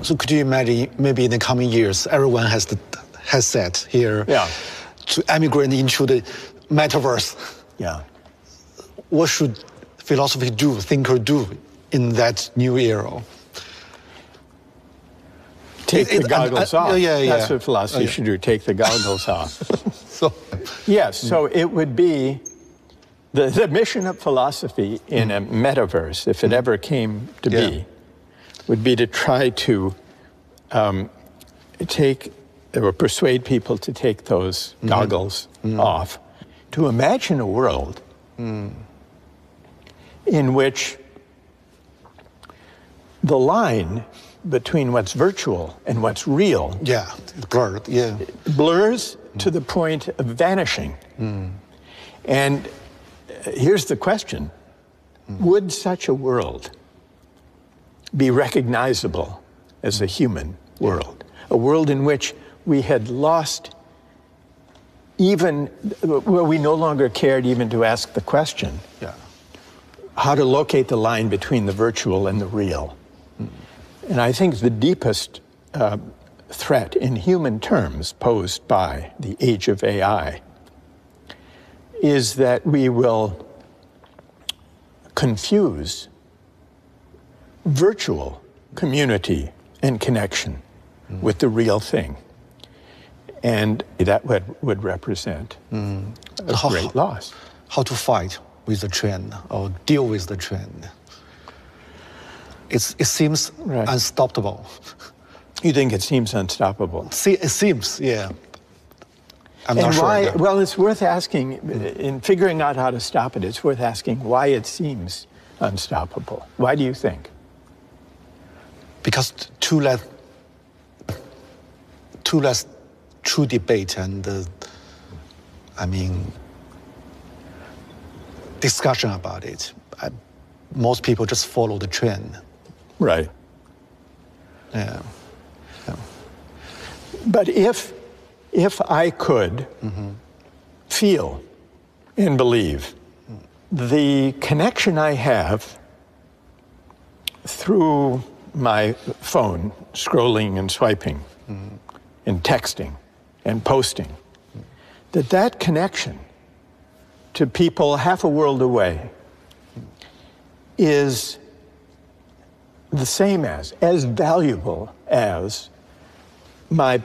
So could you imagine maybe in the coming years, everyone has the headset here to emigrate into the metaverse? Yeah. What should philosophy do, thinker do in that new era? Take the goggles off. Yeah. That's what philosophy should do, take the goggles off. So it would be the mission of philosophy in a metaverse, if it ever came to be, would be to try to take or persuade people to take those goggles off, to imagine a world in which the line between what's virtual and what's real blurs to the point of vanishing. And here's the question. Would such a world be recognizable as a human world? A world in which we had lost even, where we no longer cared even to ask the question, how to locate the line between the virtual and the real. And I think the deepest threat in human terms posed by the age of AI is that we will confuse virtual community and connection with the real thing. And that would represent a great loss. How to fight with the trend or deal with the trend? It seems unstoppable. You think it seems unstoppable? It seems, yeah. I'm not sure. Why? Well, it's worth asking, in figuring out how to stop it, it's worth asking why it seems unstoppable. Why do you think? Because too less true debate and, discussion about it. Most people just follow the trend. Right. Yeah. But if I could feel and believe the connection I have through my phone, scrolling and swiping and texting and posting, that connection to people half a world away is the same as valuable as my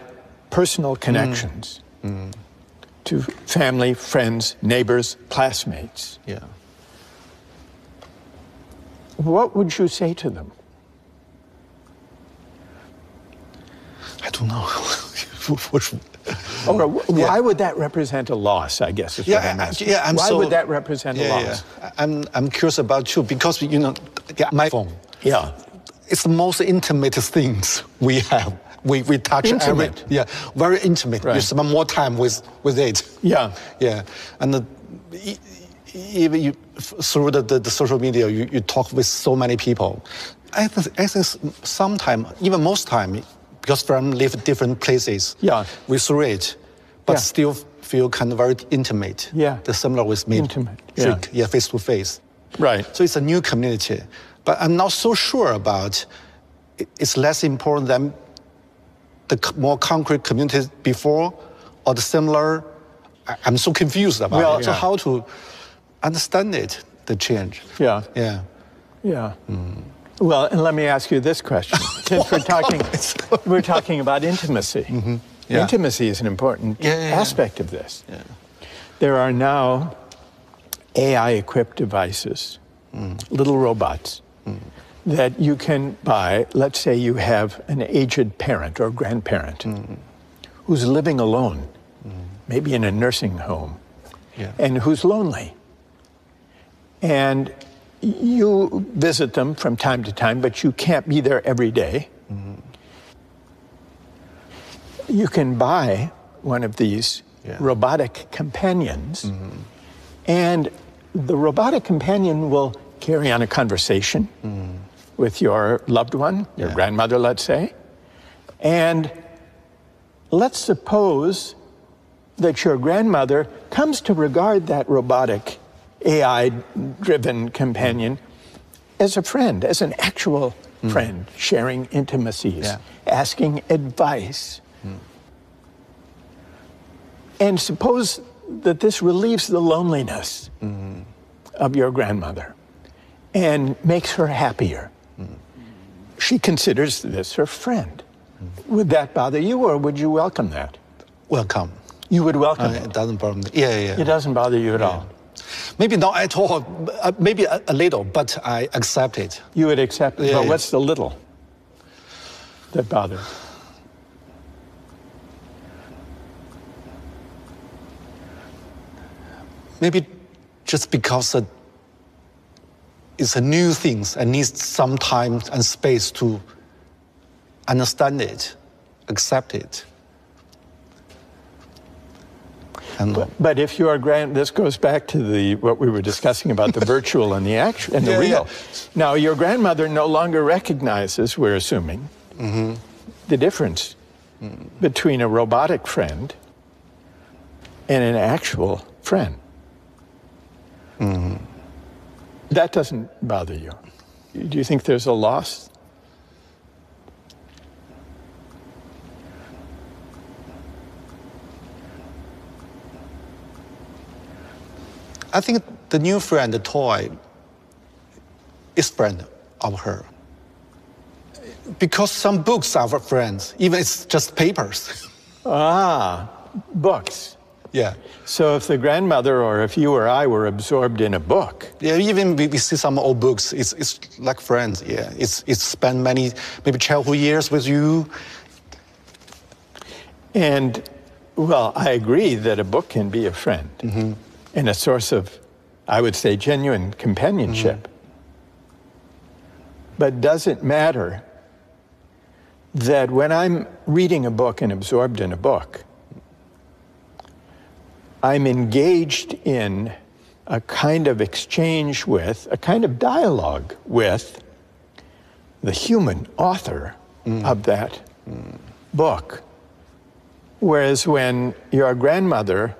personal connections to family, friends, neighbors, classmates. Yeah. What would you say to them? I don't know. Why would that represent a loss, I guess is what I'm asking. Why would that represent a loss? I'm curious about too, because, my phone. Yeah. It's the most intimate things we have. We touch intimate. Very intimate. Right. You spend more time with it. Yeah. Yeah. And even through the social media, you talk with so many people. I think sometimes, even most time, because friends live in different places, we through it, but still feel kind of very intimate. Yeah. The similar with me. Intimate. Face to face. Right. So it's a new community. But I'm not so sure about it's less important than the more concrete communities before or the similar. I'm so confused about it. So how to understand it, the change? Yeah. Yeah. Well, and let me ask you this question. Since we're talking about intimacy. Intimacy is an important aspect of this. Yeah. There are now AI-equipped devices, little robots, that you can buy. Let's say you have an aged parent or grandparent who's living alone, maybe in a nursing home, and who's lonely. And you visit them from time to time, but you can't be there every day. You can buy one of these robotic companions, and the robotic companion will carry on a conversation with your loved one, your grandmother, let's say. And let's suppose that your grandmother comes to regard that robotic AI-driven companion as a friend, as an actual friend, sharing intimacies, Yeah. asking advice. And suppose that this relieves the loneliness of your grandmother and makes her happier. She considers this her friend. Would that bother you, or would you welcome that? Welcome. You would welcome It it. doesn't bother me. Yeah. It doesn't bother you at all. Maybe not at all. Maybe a little, but I accept it. You would accept it, Yeah, but yeah. what's the little that bothers? Maybe just because it's a new thing and needs some time and space to understand it, accept it. And But if your this goes back to what we were discussing about the virtual and the actual and the Yeah, real. yeah. Now, your grandmother no longer recognizes, we're assuming, the difference between a robotic friend and an actual friend. That doesn't bother you. Do you think there's a loss? I think the new friend, the toy, is friend of her. Because some books are for friends, even it's just papers. Books. Yeah. So if the grandmother or if you or I were absorbed in a book, Yeah, even we see some old books, it's like friends, yeah. It's spent maybe childhood years with you. and, well, I agree that a book can be a friend and a source of, I would say, genuine companionship. But does it matter that when I'm reading a book and absorbed in a book, I'm engaged in a kind of exchange with, a kind of dialogue with the human author of that book? Whereas when your grandmother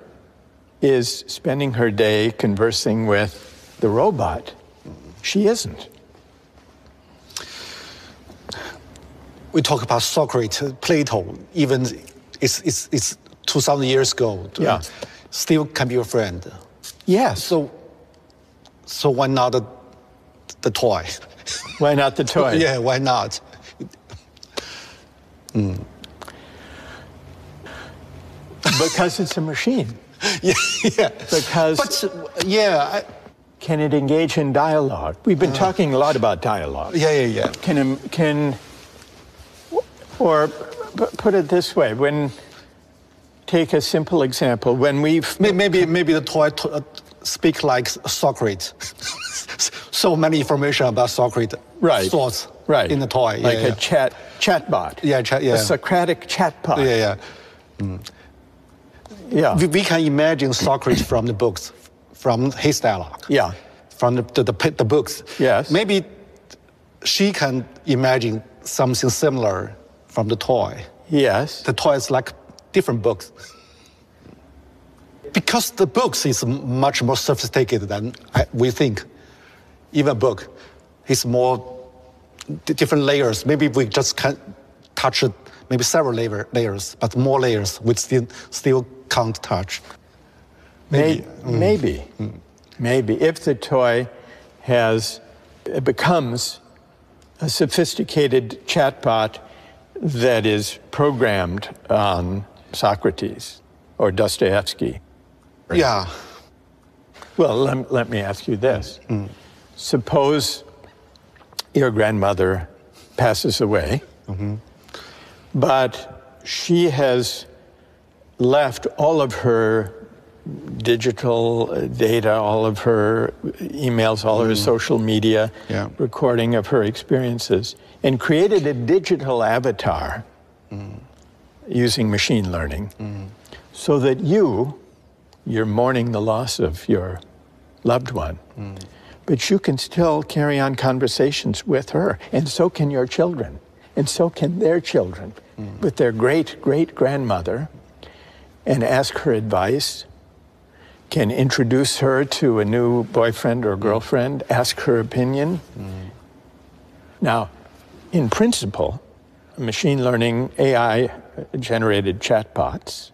is spending her day conversing with the robot, she isn't. We talk about Socrates, Plato, even it's 2,000 years ago. Yeah. Still can be your friend. Yes. So why not the toy? Why not the toy? Yeah, why not? Because it's a machine. Yeah. Because But yeah, can it engage in dialogue? We've been talking a lot about dialogue. yeah. Or put it this way, take a simple example, when we've... Maybe the toy speak like Socrates. So many information about Socrates. Right. Thoughts. Right. In the toy. Like yeah, a chatbot. Yeah, A Socratic chatbot. Yeah. Yeah. We can imagine Socrates from the books, from his dialogue. Yeah. From the books. Yes. Maybe she can imagine something similar from the toy. Yes. The toy is like different books. Because the books is much more sophisticated than we think. Even a book, it's more different layers. Maybe we just can touch it, maybe several layers, but more layers we still can't touch. Maybe. Maybe. If the toy becomes a sophisticated chatbot that is programmed on Socrates or Dostoevsky. Yeah. Well, let me ask you this. Suppose your grandmother passes away, but she has left all of her digital data, all of her emails, all of her social media, recording of her experiences, and created a digital avatar using machine learning so that you're mourning the loss of your loved one, but you can still carry on conversations with her, and so can your children, and so can their children with their great-great-grandmother, and ask her advice, can introduce her to a new boyfriend or girlfriend, ask her opinion. Now, in principle, machine learning, AI-generated chatbots,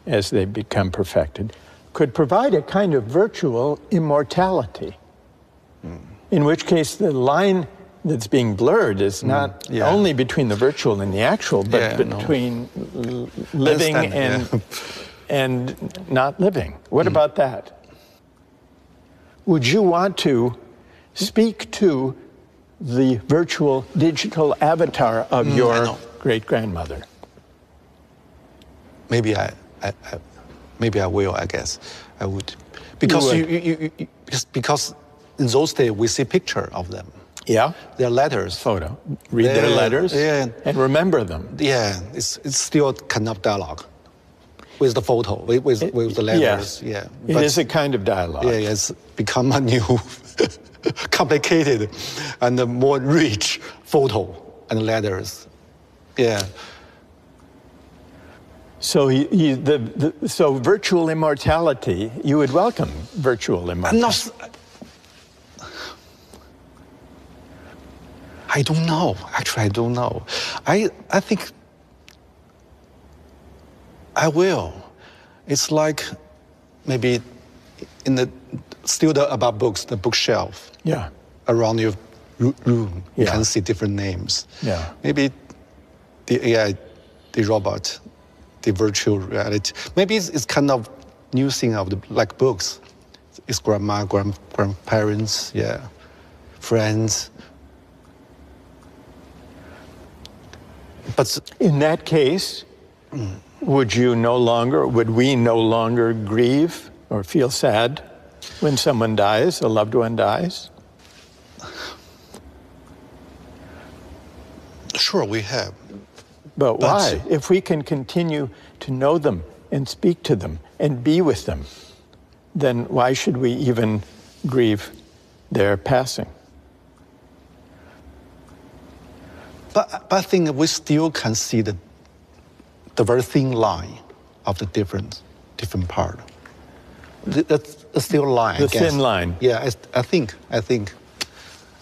as they become perfected, could provide a kind of virtual immortality, in which case the line that's being blurred is not only between the virtual and the actual, but between living and not living. What about that? Would you want to speak to the virtual digital avatar of your great-grandmother? Maybe maybe I will. I guess I would, because because in those days we see picture of them. Yeah, their letters. Photo. Read their letters. And remember them. Yeah, it's still kind of dialogue with the photo, with the letters. Yeah, it is a kind of dialogue. Yeah, it's become a new, complicated, and a more rich photo and letters. Yeah. So so virtual immortality, you would welcome virtual immortality. I don't know. Actually, I don't know. I think I will. It's like maybe in about books, the bookshelf. Yeah. Around your room, you can see different names. Yeah. Maybe the AI, the robot, the virtual reality. Maybe it's kind of new thing of like books. It's grandma, grandparents, friends. But in that case, would we no longer grieve or feel sad when someone dies, a loved one dies? Sure, we have. But why? If we can continue to know them and speak to them and be with them, then why should we even grieve their passing? But I think we still can see the very thin line of the different part. That's still a line. The thin line. Yeah, I think. I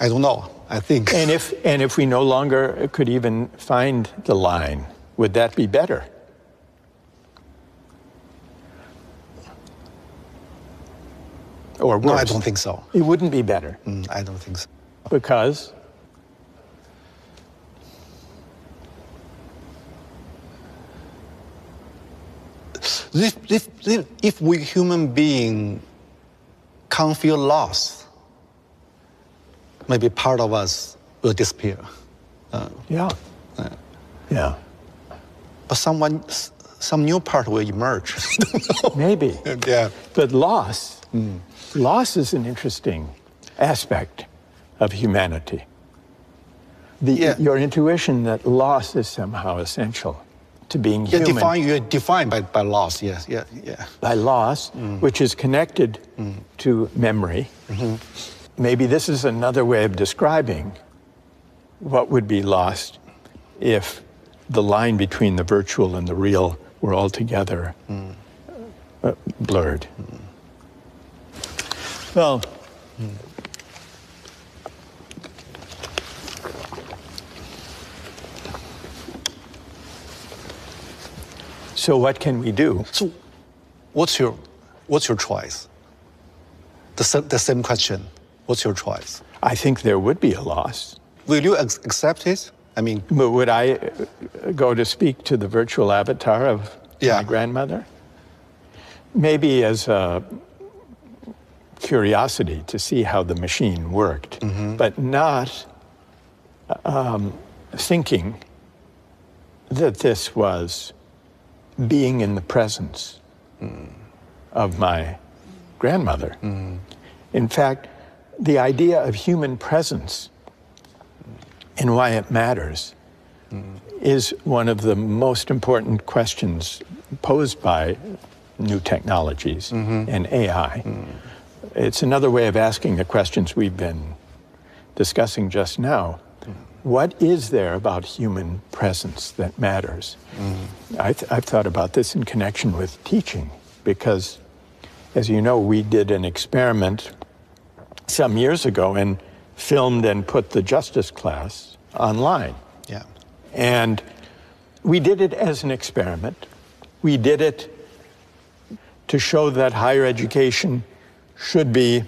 don't know. I think. And if we no longer could even find the line, would that be better? Or worse? No, I don't think so. It wouldn't be better. I don't think so. Because? If we human being can't feel loss, maybe part of us will disappear. Yeah. But some new part will emerge. Maybe. Yeah. But loss is an interesting aspect of humanity. Your intuition that loss is somehow essential to being human. You're defined by loss, yes, yeah. By loss, which is connected to memory. Maybe this is another way of describing what would be lost if the line between the virtual and the real were altogether blurred. Well, so what can we do? So, what's your choice? The same question. What's your choice? I think there would be a loss. Will you accept it? I mean, but would I go to speak to the virtual avatar of my grandmother? Maybe as a curiosity to see how the machine worked, but not thinking that this was being in the presence of my grandmother. In fact, the idea of human presence and why it matters is one of the most important questions posed by new technologies and AI. It's another way of asking the questions we've been discussing just now. What is there about human presence that matters? I've thought about this in connection with teaching because, as you know, we did an experiment some years ago and filmed and put the justice class online. Yeah. And we did it as an experiment. We did it to show that higher education should be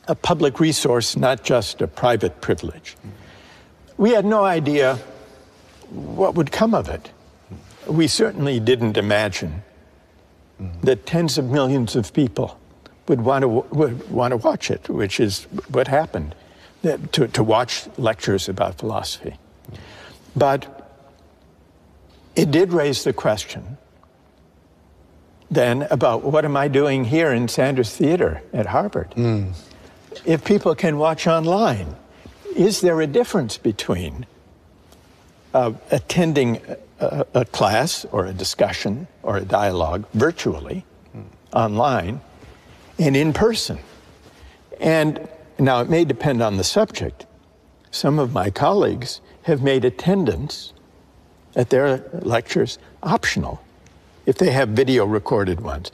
a public resource, not just a private privilege. We had no idea what would come of it. We certainly didn't imagine that tens of millions of people would want to watch it, which is what happened, to watch lectures about philosophy. But it did raise the question then about what am I doing here in Sanders Theater at Harvard? If people can watch online, is there a difference between attending a class or a discussion or a dialogue virtually, online, and in person? And now it may depend on the subject. Some of my colleagues have made attendance at their lectures optional if they have video recorded ones.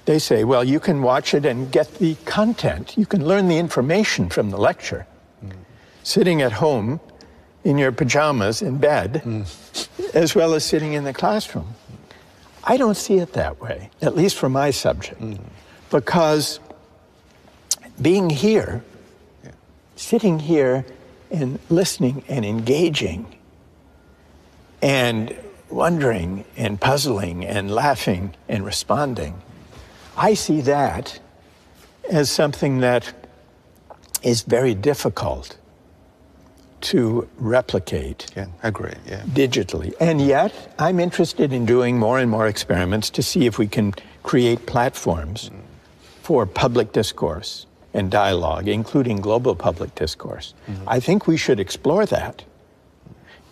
They say, well, you can watch it and get the content. You can learn the information from the lecture, sitting at home in your pajamas in bed, as well as sitting in the classroom. I don't see it that way, at least for my subject, because being here, sitting here and listening and engaging and wondering and puzzling and laughing and responding, I see that as something that is very difficult to replicate digitally. And yet, I'm interested in doing more and more experiments to see if we can create platforms for public discourse and dialogue, including global public discourse. I think we should explore that,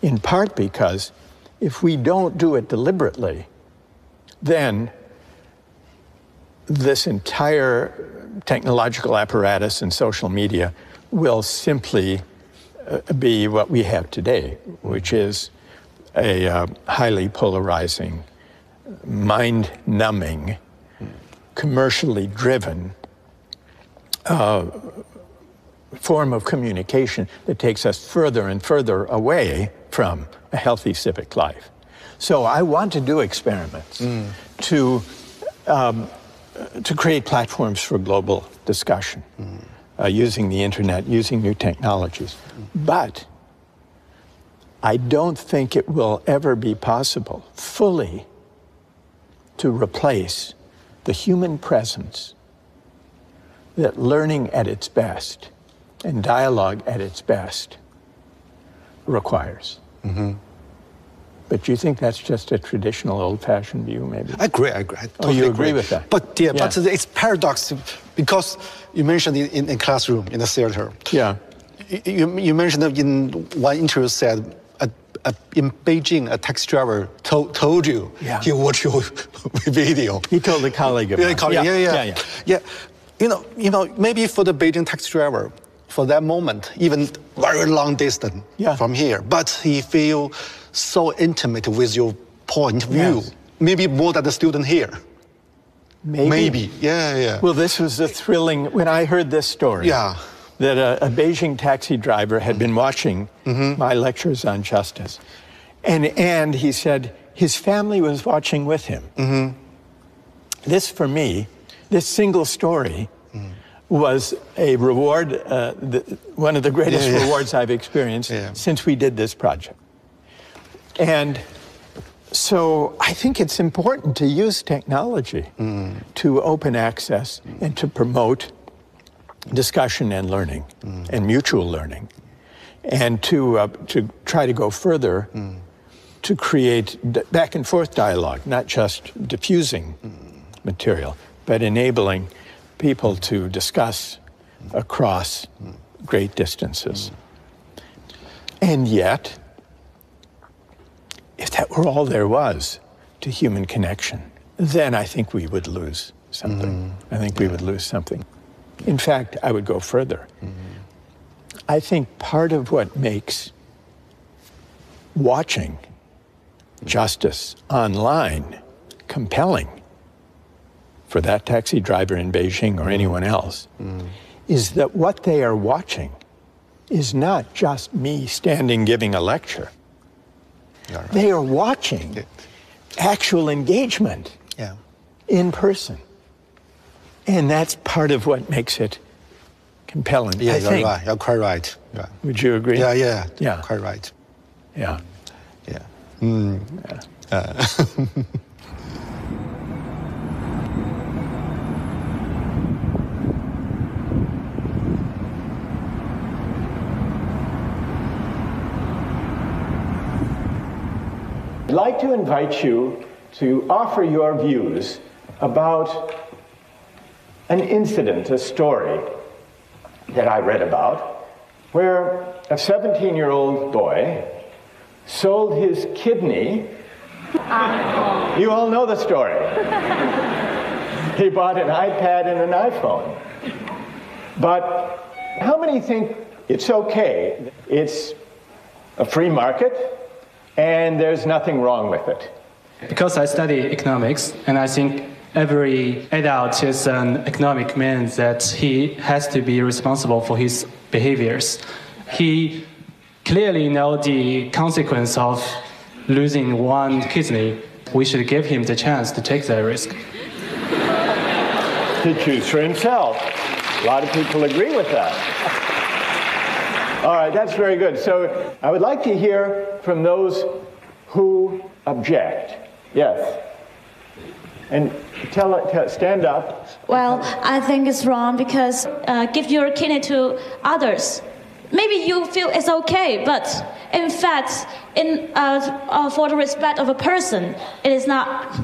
in part because if we don't do it deliberately, then this entire technological apparatus and social media will simply be what we have today, which is a highly polarizing, mind-numbing, commercially driven form of communication that takes us further and further away from a healthy civic life. So I want to do experiments to create platforms for global discussion, using the internet, using new technologies. But I don't think it will ever be possible fully to replace the human presence that learning at its best and dialogue at its best requires. But do you think that's just a traditional old-fashioned view, maybe? I agree. I totally you agree with that? But but it's paradox because you mentioned in a classroom, in a theater. Yeah. You mentioned in one interview said, in Beijing, a taxi driver told you he watched your video. He told a colleague of mine. Yeah. You know, maybe for the Beijing taxi driver, for that moment, even very long distance from here, but he feel so intimate with your point of view, maybe more than the student here. Maybe. Yeah. Well, this was a thrilling, when I heard this story, that a Beijing taxi driver had been watching my lectures on justice. And he said his family was watching with him. This, for me, this single story was a reward, one of the greatest rewards I've experienced since we did this project. And so I think it's important to use technology to open access and to promote discussion and learning and mutual learning, and to try to go further to create back and forth dialogue, not just diffusing material, but enabling people to discuss across great distances. And yet, if that were all there was to human connection, then I think we would lose something. I think we would lose something. In fact, I would go further. I think part of what makes watching justice online compelling for that taxi driver in Beijing or anyone else is that what they are watching is not just me standing giving a lecture. Right. They are watching actual engagement in person. And that's part of what makes it compelling. Yeah, I you're think. right. You're quite right. Yeah. Would you agree? Yeah. Quite right. Yeah. Yeah. I'd like to invite you to offer your views about an incident, a story that I read about, where a 17-year-old boy sold his kidney. You all know the story. He bought an iPad and an iPhone. But how many think it's okay? It's a free market, and there's nothing wrong with it. Because I study economics, and I think every adult is an economic man that he has to be responsible for his behaviors. He clearly knows the consequence of losing one kidney. We should give him the chance to take that risk. To choose for himself. A lot of people agree with that. All right, that's very good. So I would like to hear from those who object. Yes. And stand up. Well, I think it's wrong because give your kidney to others. Maybe you feel it's okay, but in fact, for the respect of a person, it is not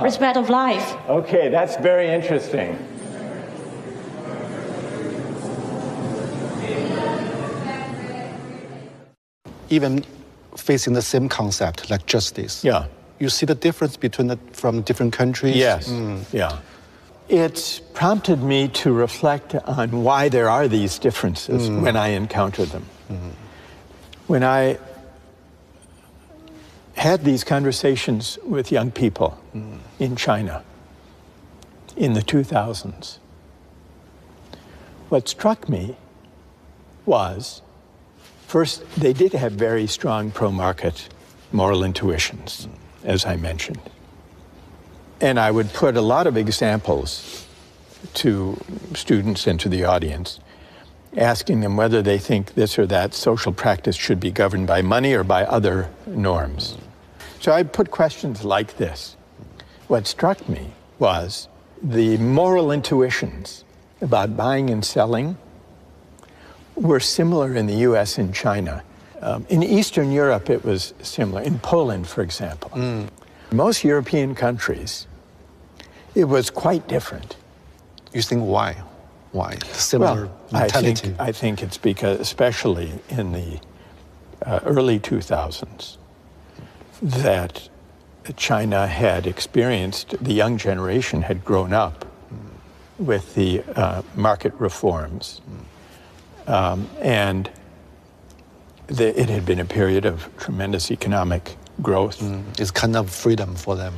respect of life. Okay, that's very interesting. Even facing the same concept like justice. Yeah. You see the difference from different countries? Yes. Yeah. It's prompted me to reflect on why there are these differences when I encounter them. When I had these conversations with young people in China in the 2000s, what struck me was, first, they did have very strong pro-market moral intuitions, as I mentioned. And I would put a lot of examples to students and to the audience, asking them whether they think this or that social practice should be governed by money or by other norms. So I put questions like this. What struck me was the moral intuitions about buying and selling were similar in the US and China. In Eastern Europe, it was similar. In Poland, for example. Most European countries, it was quite different. You think why? Why? Similar mentality? I think it's because, especially in the early 2000s, that China had experienced, the young generation had grown up with the market reforms. And it had been a period of tremendous economic growth. It's kind of freedom for them.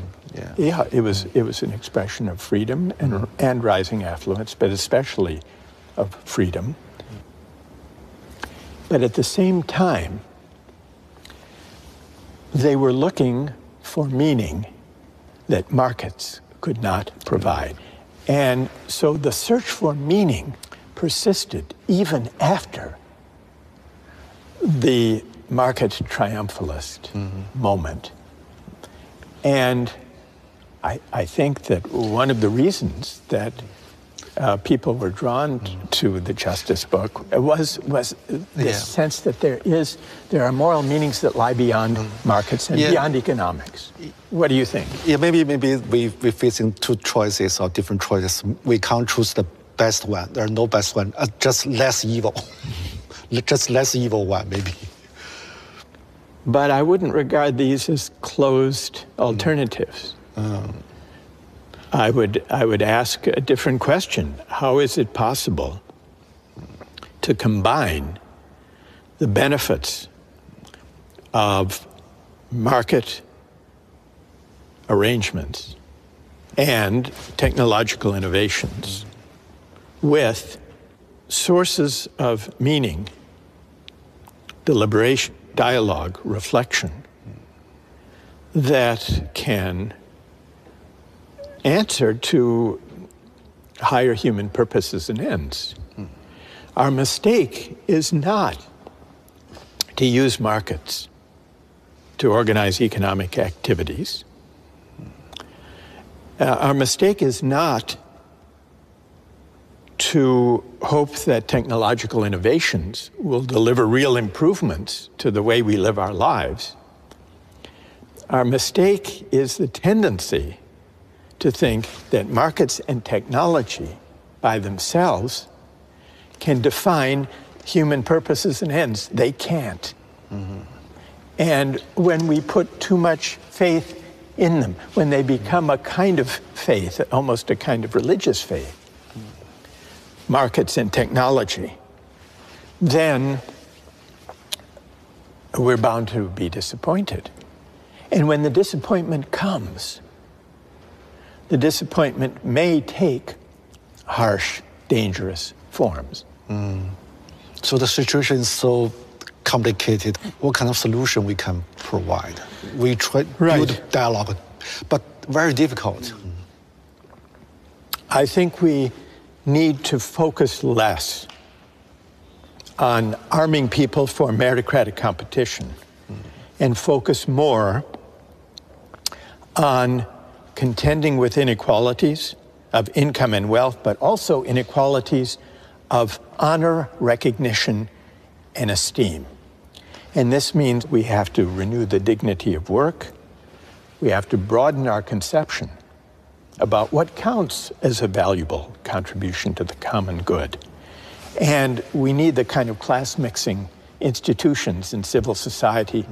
Yeah, it was an expression of freedom and rising affluence, but especially of freedom. But at the same time, they were looking for meaning that markets could not provide. And so the search for meaning persisted even after the market triumphalist moment. And I think that one of the reasons that people were drawn to the Justice book was this sense that there are moral meanings that lie beyond markets and beyond economics. What do you think? Yeah, maybe we're facing two choices or different choices. We can't choose the best one. There are no best one. Just less evil. Just less evil one, maybe. But I wouldn't regard these as closed alternatives. I would ask a different question. How is it possible to combine the benefits of market arrangements and technological innovations with sources of meaning deliberation, dialogue, reflection that can answer to higher human purposes and ends. Our mistake is not to use markets to organize economic activities. Our mistake is not to hope that technological innovations will deliver real improvements to the way we live our lives. Our mistake is the tendency to think that markets and technology by themselves can define human purposes and ends. They can't. And when we put too much faith in them, when they become a kind of faith, almost a kind of religious faith, markets and technology, then we're bound to be disappointed. And when the disappointment comes, the disappointment may take harsh, dangerous forms. So the situation is so complicated. What kind of solution we can provide? We try to build dialogue, but very difficult. I think we need to focus less on arming people for meritocratic competition and focus more on contending with inequalities of income and wealth, but also inequalities of honor, recognition, and esteem. And this means we have to renew the dignity of work. We have to broaden our conception about what counts as a valuable contribution to the common good. And we need the kind of class-mixing institutions in civil society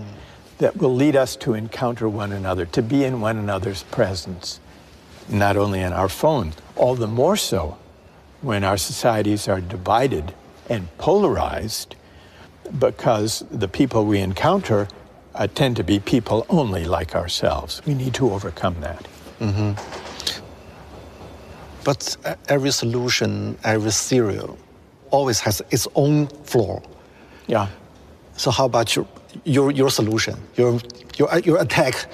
that will lead us to encounter one another, to be in one another's presence, not only in our phones, all the more so when our societies are divided and polarized, because the people we encounter tend to be people only like ourselves. We need to overcome that. But every solution, every theory always has its own flaw. Yeah. So how about your solution? Your attack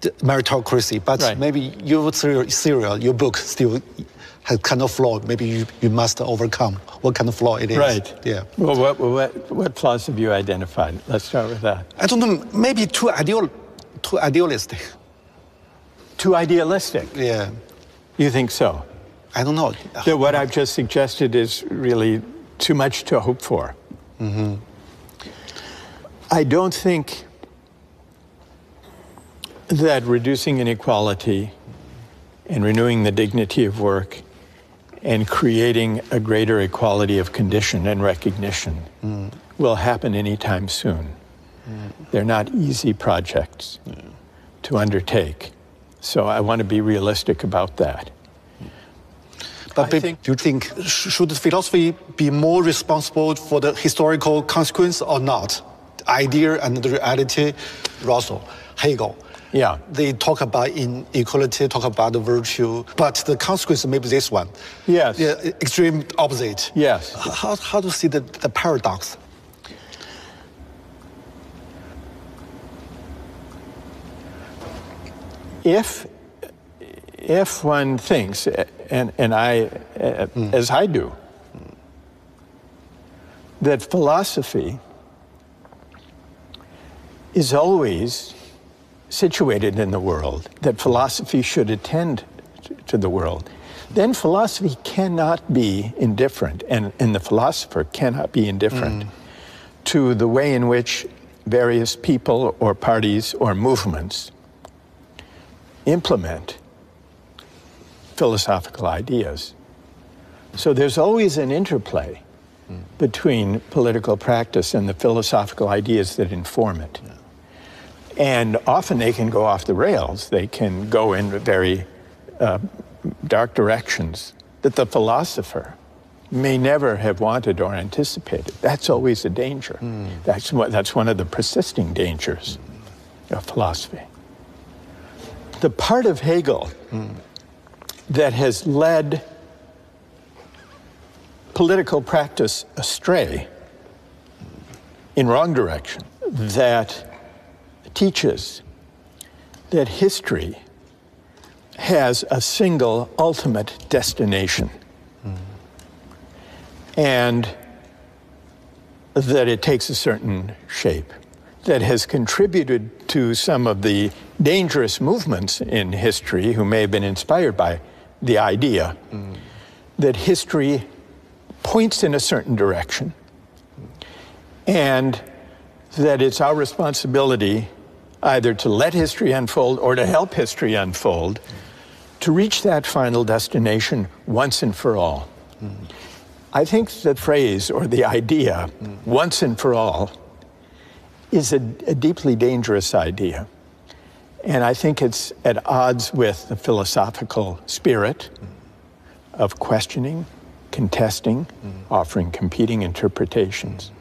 the meritocracy, but maybe your theory, your book still has kind of flaw. Maybe you must overcome. What kind of flaw it is? Right. Yeah. Well, what flaws have you identified? Let's start with that. I don't know. Maybe too idealistic. Too idealistic? Yeah. You think so? I don't know. That what I've just suggested is really too much to hope for. I don't think that reducing inequality and renewing the dignity of work and creating a greater equality of condition and recognition will happen anytime soon. They're not easy projects to undertake. So I want to be realistic about that. But do you think, should philosophy be more responsible for the historical consequence or not? The idea and the reality, Russell, Hegel. Yeah. They talk about inequality, talk about the virtue, but the consequence may be this one. Yes. Yeah, extreme opposite. Yes. How to see the paradox? If one thinks, and I, as I do, that philosophy is always situated in the world, that philosophy should attend to the world, then philosophy cannot be indifferent, and the philosopher cannot be indifferent to the way in which various people or parties or movements implement philosophical ideas. So there's always an interplay between political practice and the philosophical ideas that inform it. And often they can go off the rails. They can go in very dark directions that the philosopher may never have wanted or anticipated. That's always a danger. That's one of the persisting dangers of philosophy. The part of Hegel that has led political practice astray in wrong direction, that teaches that history has a single ultimate destination, and that it takes a certain shape, that has contributed to some of the dangerous movements in history who may have been inspired by the idea that history points in a certain direction, and that it's our responsibility either to let history unfold or to help history unfold to reach that final destination once and for all. I think the phrase or the idea, once and for all, is a deeply dangerous idea. And I think it's at odds with the philosophical spirit of questioning, contesting, offering competing interpretations.